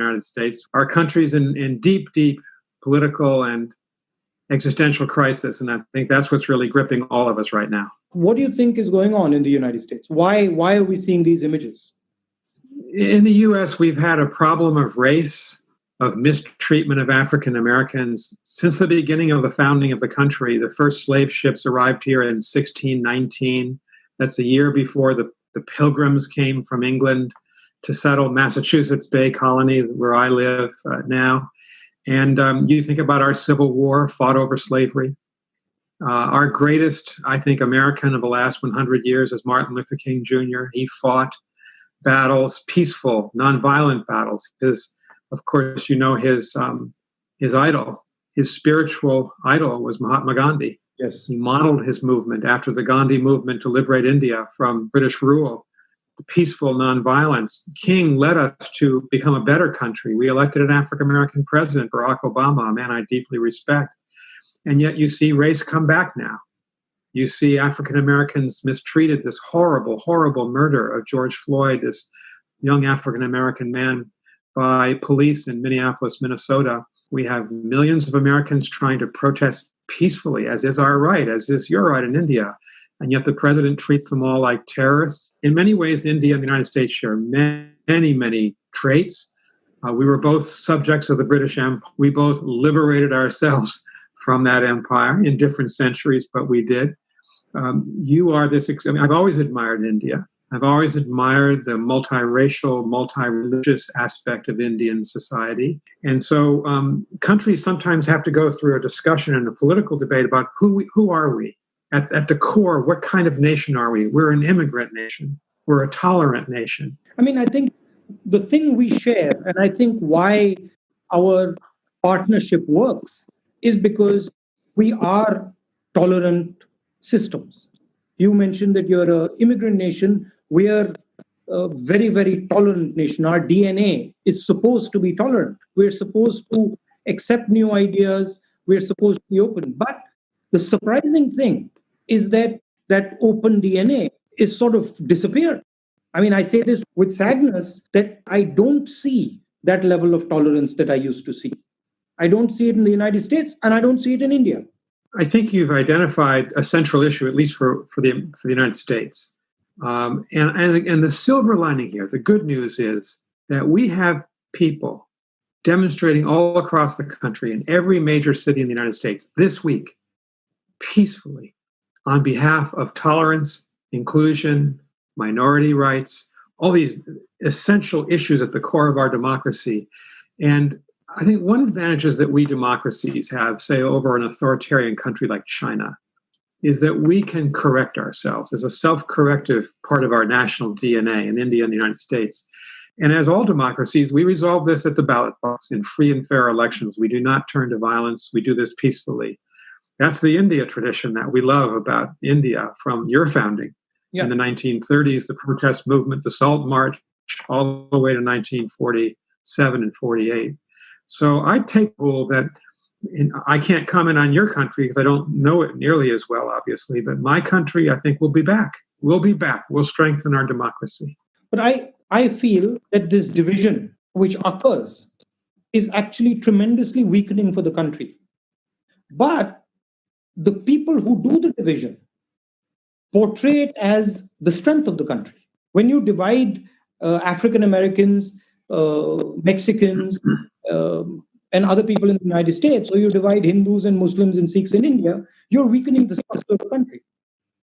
United States. Our country's in deep, deep political and existential crisis, and I think that's what's really gripping all of us right now. What do you think is going on in the United States? Why are we seeing these images? In the U.S., we've had a problem of race, of mistreatment of African Americans. Since the beginning of the founding of the country, the first slave ships arrived here in 1619. That's the year before the Pilgrims came from England to settle Massachusetts Bay Colony, where I live now. And you think about our Civil War fought over slavery. Our greatest, I think, American of the last 100 years is Martin Luther King Jr. He fought battles, peaceful, nonviolent battles. Of course, you know his idol, his spiritual idol was Mahatma Gandhi. Yes. He modeled his movement after the Gandhi movement to liberate India from British rule. The peaceful nonviolence. King led us to become a better country. We elected an African-American president, Barack Obama, a man I deeply respect. And yet you see race come back now. You see African-Americans mistreated, this horrible, horrible murder of George Floyd, this young African-American man, by police in Minneapolis, Minnesota. We have millions of Americans trying to protest peacefully, as is our right, as is your right in India. And yet the president treats them all like terrorists. In many ways, India and the United States share many, many traits. We were both subjects of the British Empire. We both liberated ourselves from that empire in different centuries, but we did. You are this, I've always admired India. I've always admired the multiracial, multi-religious aspect of Indian society. And so countries sometimes have to go through a discussion and a political debate about who are we? At the core, what kind of nation are we? We're an immigrant nation. We're a tolerant nation. I mean, I think the thing we share, and I think why our partnership works, is because we are tolerant systems. You mentioned that you're an immigrant nation. We are a very, very tolerant nation. Our DNA is supposed to be tolerant. We're supposed to accept new ideas. We're supposed to be open. But the surprising thing is that open DNA is sort of disappeared. I mean, I say this with sadness that I don't see that level of tolerance that I used to see. I don't see it in the United States, and I don't see it in India. I think you've identified a central issue, at least for the United States. And the silver lining here, the good news is that we have people demonstrating all across the country in every major city in the United States this week, peacefully, on behalf of tolerance, inclusion, minority rights, all these essential issues at the core of our democracy. And I think one advantage is that we democracies have, say, over an authoritarian country like China, is that we can correct ourselves as a self-corrective part of our national DNA in India and the United States. And as all democracies, we resolve this at the ballot box in free and fair elections. We do not turn to violence. We do this peacefully. That's the India tradition that we love about India from your founding. In the 1930s, the protest movement, the Salt March, all the way to 1947 and 48. So I take the rule that I can't comment on your country because I don't know it nearly as well, obviously, but my country, I think, will be back. We'll be back. We'll strengthen our democracy. But I feel that this division which occurs is actually tremendously weakening for the country. But the people who do the division portray it as the strength of the country. When you divide African Americans, Mexicans, and other people in the United States, or you divide Hindus and Muslims and Sikhs in India, you're weakening the structure of the country.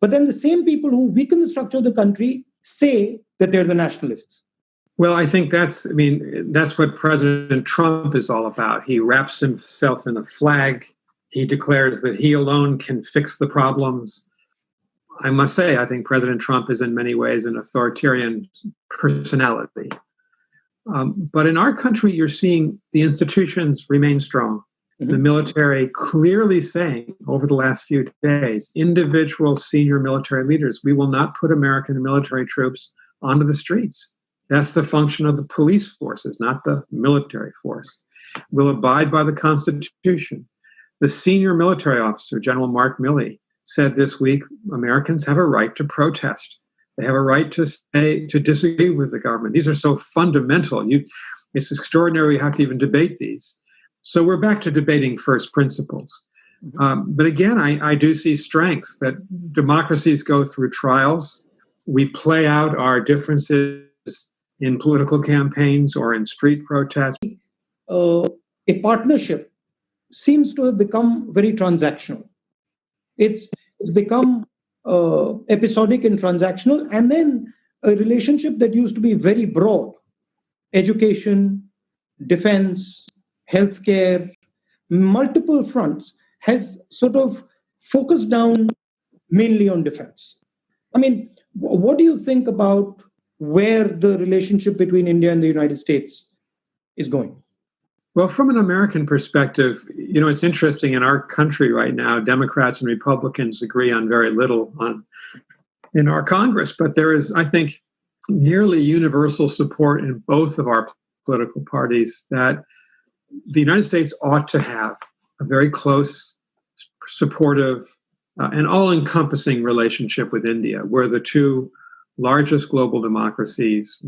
But then the same people who weaken the structure of the country say that they're the nationalists. Well, I think that's what President Trump is all about. He wraps himself in a flag. He declares that he alone can fix the problems. I must say, I think President Trump is in many ways an authoritarian personality. But in our country, you're seeing the institutions remain strong. Mm-hmm. The military clearly saying over the last few days, individual senior military leaders, we will not put American military troops onto the streets. That's the function of the police forces, not the military force. We'll abide by the Constitution. The senior military officer, General Mark Milley, said this week, Americans have a right to protest. They have a right to disagree with the government. These are so fundamental. It's extraordinary we have to even debate these. So we're back to debating first principles. But again, I do see strengths that democracies go through trials. We play out our differences in political campaigns or in street protests. A partnership seems to have become very transactional. It's become episodic and transactional, and then a relationship that used to be very broad: education, defense, healthcare, multiple fronts, has sort of focused down mainly on defense. I mean, what do you think about where the relationship between India and the United States is going? Well, from an American perspective, it's interesting in our country right now, Democrats and Republicans agree on very little in our Congress, but there is, I think, nearly universal support in both of our political parties that the United States ought to have a very close, supportive, and all-encompassing relationship with India. We're the two largest global democracies.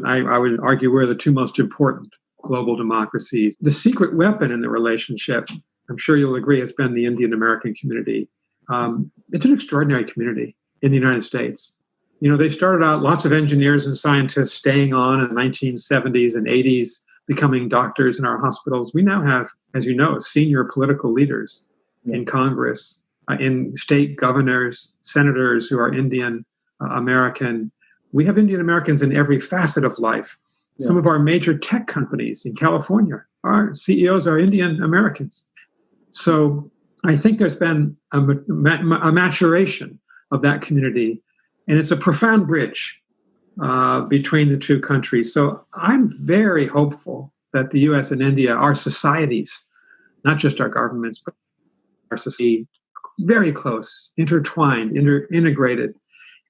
I would argue we're the two most important global democracies. The secret weapon in the relationship, I'm sure you'll agree, has been the Indian American community. It's an extraordinary community in the United States. They started out lots of engineers and scientists staying on in the 1970s and 80s, becoming doctors in our hospitals. We now have, as you know, senior political leaders in Congress, in state governors, senators who are Indian American. We have Indian Americans in every facet of life. Yeah. Some of our major tech companies in California, our CEOs are Indian Americans. So I think there's been a maturation of that community, and it's a profound bridge between the two countries. So I'm very hopeful that the U.S. and India, our societies, not just our governments, but our society, very close, intertwined, integrated.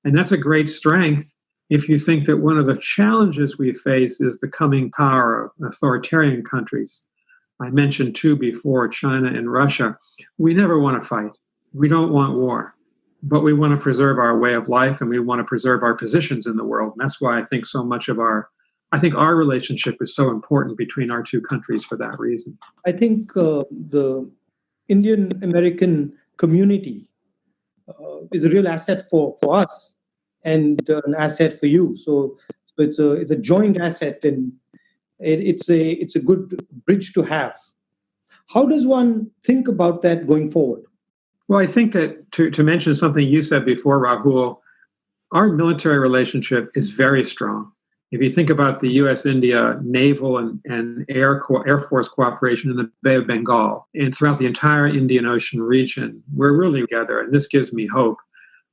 And that's a great strength if you think that one of the challenges we face is the coming power of authoritarian countries. I mentioned two before, China and Russia. We never want to fight. We don't want war. But we want to preserve our way of life, and we want to preserve our positions in the world. And that's why I think so much of our relationship is so important between our two countries for that reason. I think the Indian American community is a real asset for us and an asset for you. So it's a joint asset, and it's a good bridge to have. How does one think about that going forward? Well, I think that to mention something you said before, Rahul, our military relationship is very strong. If you think about the U.S.-India naval and Air Force cooperation in the Bay of Bengal and throughout the entire Indian Ocean region, we're really together, and this gives me hope.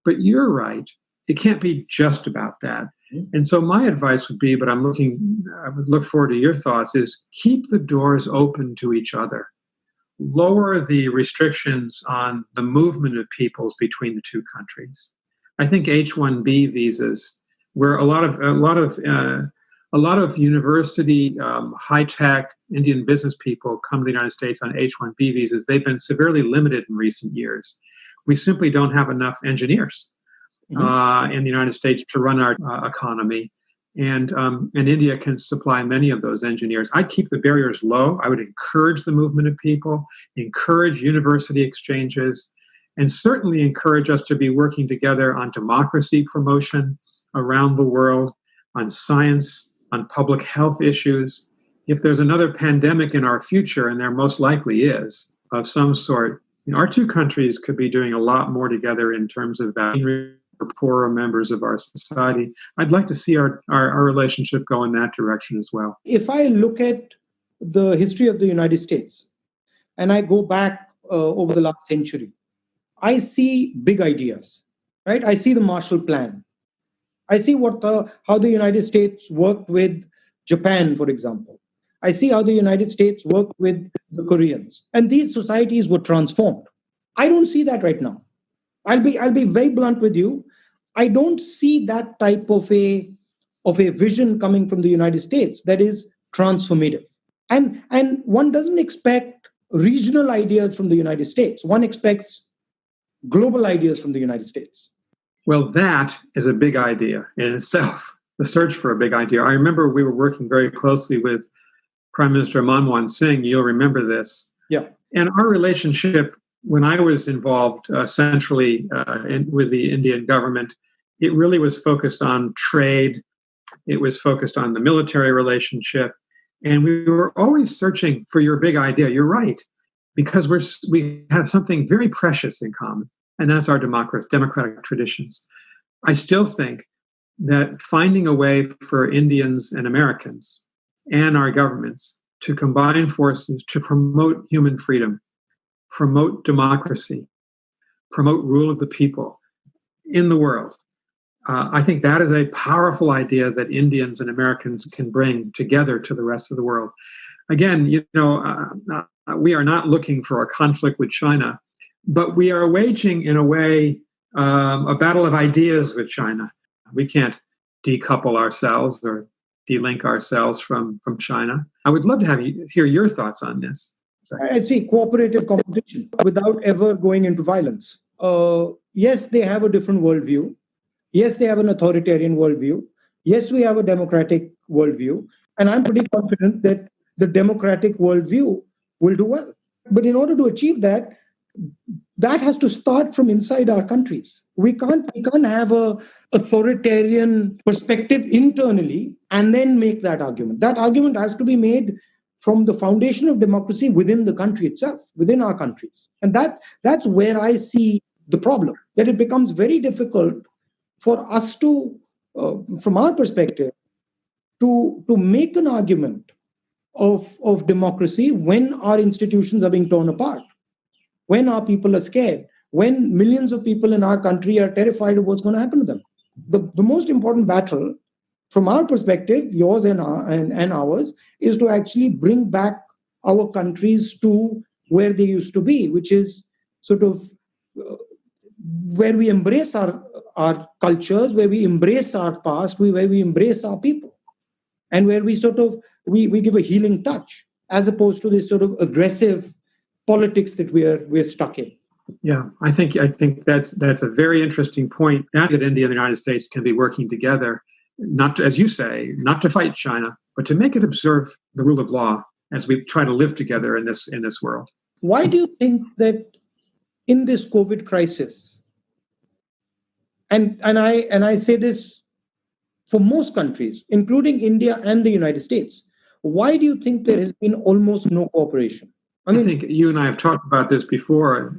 But you're right. It can't be just about that. And so my advice would be, but I would look forward to your thoughts, is keep the doors open to each other. Lower the restrictions on the movement of peoples between the two countries. I think H-1B visas, where a lot of university, high-tech Indian business people come to the United States on H-1B visas, they've been severely limited in recent years. We simply don't have enough engineers in the United States to run our economy. And India can supply many of those engineers. I'd keep the barriers low. I would encourage the movement of people, encourage university exchanges, and certainly encourage us to be working together on democracy promotion around the world, on science, on public health issues. If there's another pandemic in our future, and there most likely is, of some sort, our two countries could be doing a lot more together in terms of vaccine for poorer members of our society. I'd like to see our relationship go in that direction as well. If I look at the history of the United States and I go back over the last century, I see big ideas, right? I see the Marshall Plan. I see how the United States worked with Japan, for example. I see how the United States worked with the Koreans, and these societies were transformed. I don't see that right now. I'll be very blunt with you. I don't see that type of a vision coming from the United States that is transformative. And one doesn't expect regional ideas from the United States. One expects global ideas from the United States. Well, that is a big idea in itself, the search for a big idea. I remember we were working very closely with Prime Minister Manmohan Singh. You'll remember this. Yeah. And our relationship, when I was involved centrally with the Indian government, it really was focused on trade. It was focused on the military relationship. And we were always searching for your big idea. You're right, because we have something very precious in common, and that's our democratic traditions. I still think that finding a way for Indians and Americans and our governments to combine forces to promote human freedom, promote democracy, promote rule of the people in the world. I think that is a powerful idea that Indians and Americans can bring together to the rest of the world. Again, we are not looking for a conflict with China, but we are waging, in a way, a battle of ideas with China. We can't decouple ourselves or delink ourselves from China. I would love to hear your thoughts on this. I'd say cooperative competition without ever going into violence. Yes, they have a different worldview. Yes, they have an authoritarian worldview. Yes, we have a democratic worldview. And I'm pretty confident that the democratic worldview will do well. But in order to achieve that, that has to start from inside our countries. We can't have a authoritarian perspective internally and then make that argument. That argument has to be made from the foundation of democracy within the country itself, within our countries. And that's where I see the problem, that it becomes very difficult for us to, from our perspective, to make an argument of democracy when our institutions are being torn apart, when our people are scared, when millions of people in our country are terrified of what's going to happen to them. The most important battle, from our perspective, yours and ours, is to actually bring back our countries to where they used to be, which is sort of where we embrace our cultures, where we embrace our past, where we embrace our people, and where we sort of we give a healing touch, as opposed to this sort of aggressive politics that we're stuck in. Yeah, I think that's a very interesting point. That India and the United States can be working together, not to, as you say, not to fight China, but to make it observe the rule of law as we try to live together in this world. Why do you think that in this COVID crisis, and I say this for most countries, including India and the United States, why do you think there has been almost no cooperation? I think you and I have talked about this before.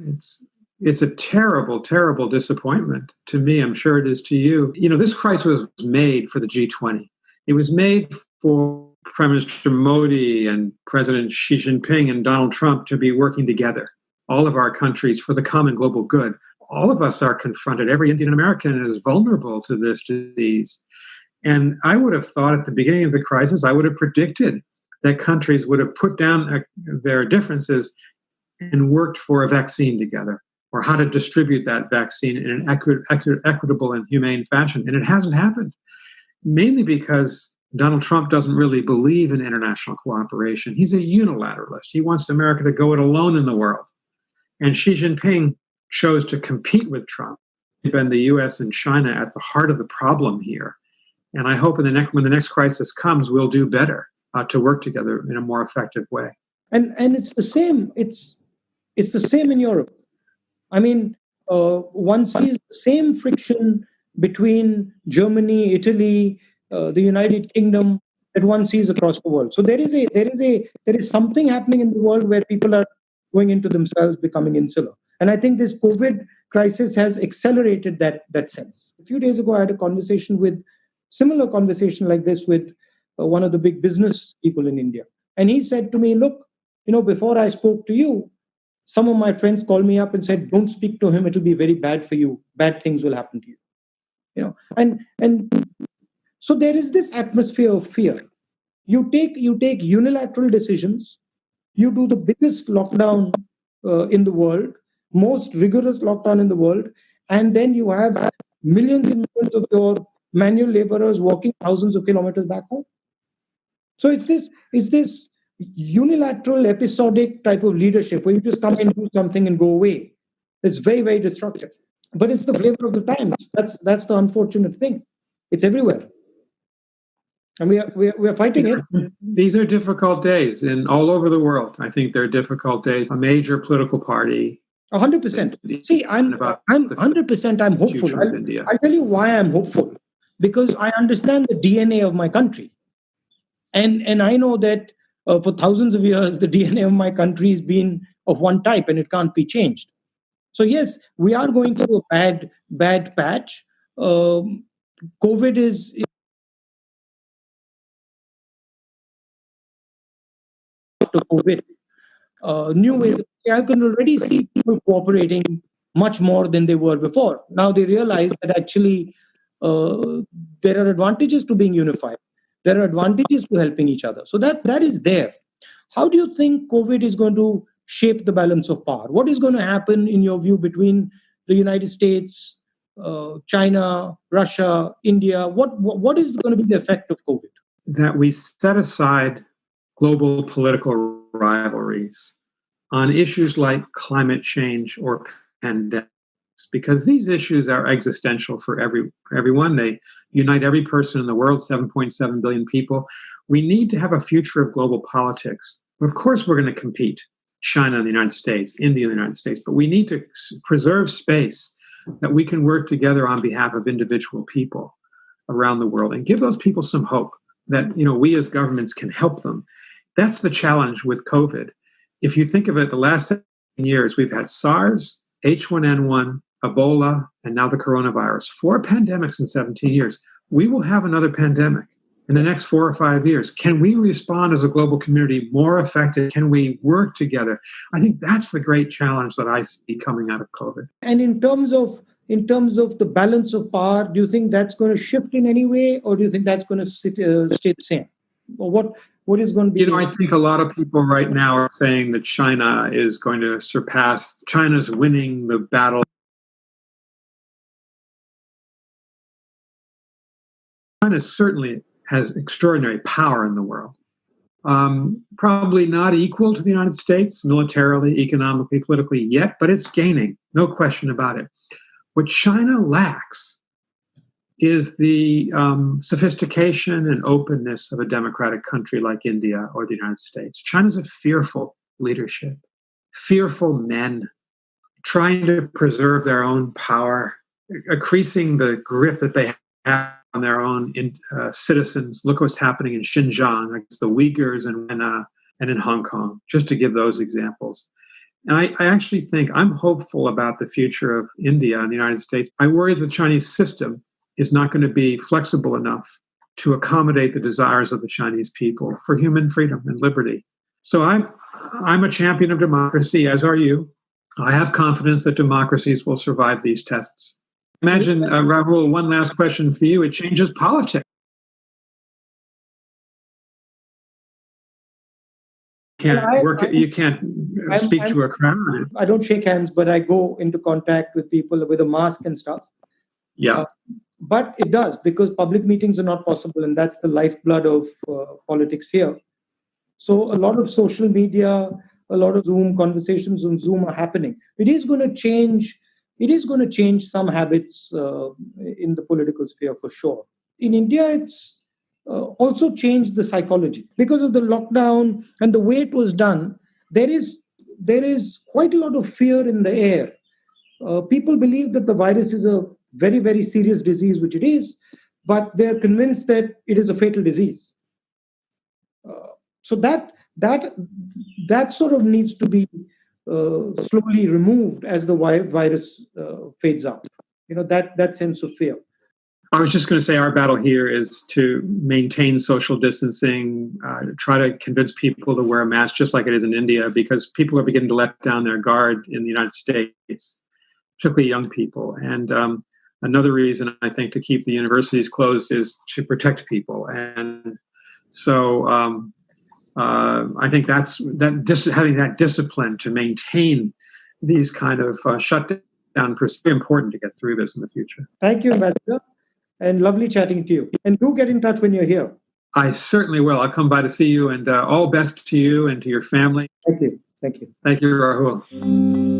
It's a terrible, terrible disappointment to me. I'm sure it is to you. This crisis was made for the G20. It was made for Prime Minister Modi and President Xi Jinping and Donald Trump to be working together, all of our countries, for the common global good. All of us are confronted. Every Indian American is vulnerable to this disease. And I would have thought at the beginning of the crisis, I would have predicted that countries would have put down their differences and worked for a vaccine together, or how to distribute that vaccine in an equitable and humane fashion. And it hasn't happened, mainly because Donald Trump doesn't really believe in international cooperation. He's a unilateralist. He wants America to go it alone in the world. And Xi Jinping chose to compete with Trump. And the U.S. and China at the heart of the problem here. And I hope when the next crisis comes, we'll do better to work together in a more effective way. And it's the same. It's the same in Europe. I mean, one sees the same friction between Germany, Italy, the United Kingdom that one sees across the world. So there is something happening in the world where people are going into themselves, becoming insular. And I think this COVID crisis has accelerated that sense. A few days ago, I had a similar conversation like this with one of the big business people in India. And he said to me, look, before I spoke to you, some of my friends called me up and said, don't speak to him. It'll be very bad for you. Bad things will happen to you. And so there is this atmosphere of fear. You take unilateral decisions. You do the biggest lockdown in the world, most rigorous lockdown in the world. And then you have millions and millions of your manual laborers walking thousands of kilometers back home. So it's this unilateral, episodic type of leadership where you just come and do something and go away. It's very, very destructive. But it's the flavor of the times. That's the unfortunate thing. It's everywhere. And we are fighting it. These are difficult days in all over the world. I think they're difficult days. A major political party. 100%. See, I'm 100%. I'm hopeful. I'll tell you why I'm hopeful. Because I understand the DNA of my country, and I know that for thousands of years the DNA of my country has been of one type, and it can't be changed. So yes, we are going through a bad patch. COVID is after COVID. New ways. I can already see people cooperating much more than they were before. Now they realize that actually there are advantages to being unified. There are advantages to helping each other. So that is there. How do you think COVID is going to shape the balance of power? What is going to happen, in your view, between the United States, China, Russia, India? What is going to be the effect of COVID? That we set aside global political rivalries on issues like climate change or pandemics, because these issues are existential for everyone. They unite every person in the world, 7.7 billion people. We need to have a future of global politics. Of course, we're going to compete, China and the United States, India and the United States, but we need to preserve space that we can work together on behalf of individual people around the world and give those people some hope that, we as governments can help them. That's the challenge with COVID. If you think of it, the last 7 years, we've had SARS, H1N1, Ebola, and now the coronavirus. 4 pandemics in 17 years. We will have another pandemic in the next 4 or 5 years. Can we respond as a global community more effective? Can we work together? I think that's the great challenge that I see coming out of COVID. And in terms of the balance of power, do you think that's going to shift in any way, or do you think that's going to stay the same? Or what is going to be? I think a lot of people right now are saying that China is going to surpass. China's winning the battle. China certainly has extraordinary power in the world. Probably not equal to the United States militarily, economically, politically yet, but it's gaining, no question about it. What China lacks is the sophistication and openness of a democratic country like India or the United States. China's a fearful leadership, fearful men trying to preserve their own power, increasing the grip that they have on their own citizens. Look what's happening in Xinjiang, against the Uyghurs and in Hong Kong, just to give those examples. And I actually think I'm hopeful about the future of India and the United States. I worry the Chinese system is not going to be flexible enough to accommodate the desires of the Chinese people for human freedom and liberty. So I'm a champion of democracy, as are you. I have confidence that democracies will survive these tests. Imagine, Rahul, one last question for you. It changes politics. You can't speak to a crowd. I don't shake hands, but I go into contact with people with a mask and stuff. Yeah. But it does, because public meetings are not possible, and that's the lifeblood of politics here. So a lot of social media, a lot of Zoom conversations on Zoom are happening. It is going to change. It is going to change some habits in the political sphere for sure. In India, it's also changed the psychology because of the lockdown and the way it was done. There is quite a lot of fear in the air. People believe that the virus is a very, very serious disease, which it is, but they're convinced that it is a fatal disease. So that sort of needs to be slowly removed as the virus fades out. That sense of fear. I was just going to say our battle here is to maintain social distancing, try to convince people to wear a mask just like it is in India, because people are beginning to let down their guard in the United States, particularly young people. And another reason, I think, to keep the universities closed is to protect people. And so I think having that discipline to maintain these kind of shutdown is very important to get through this in the future. Thank you, Ambassador, and lovely chatting to you. And do get in touch when you're here. I certainly will. I'll come by to see you, and all best to you and to your family. Thank you. Thank you. Thank you, Rahul.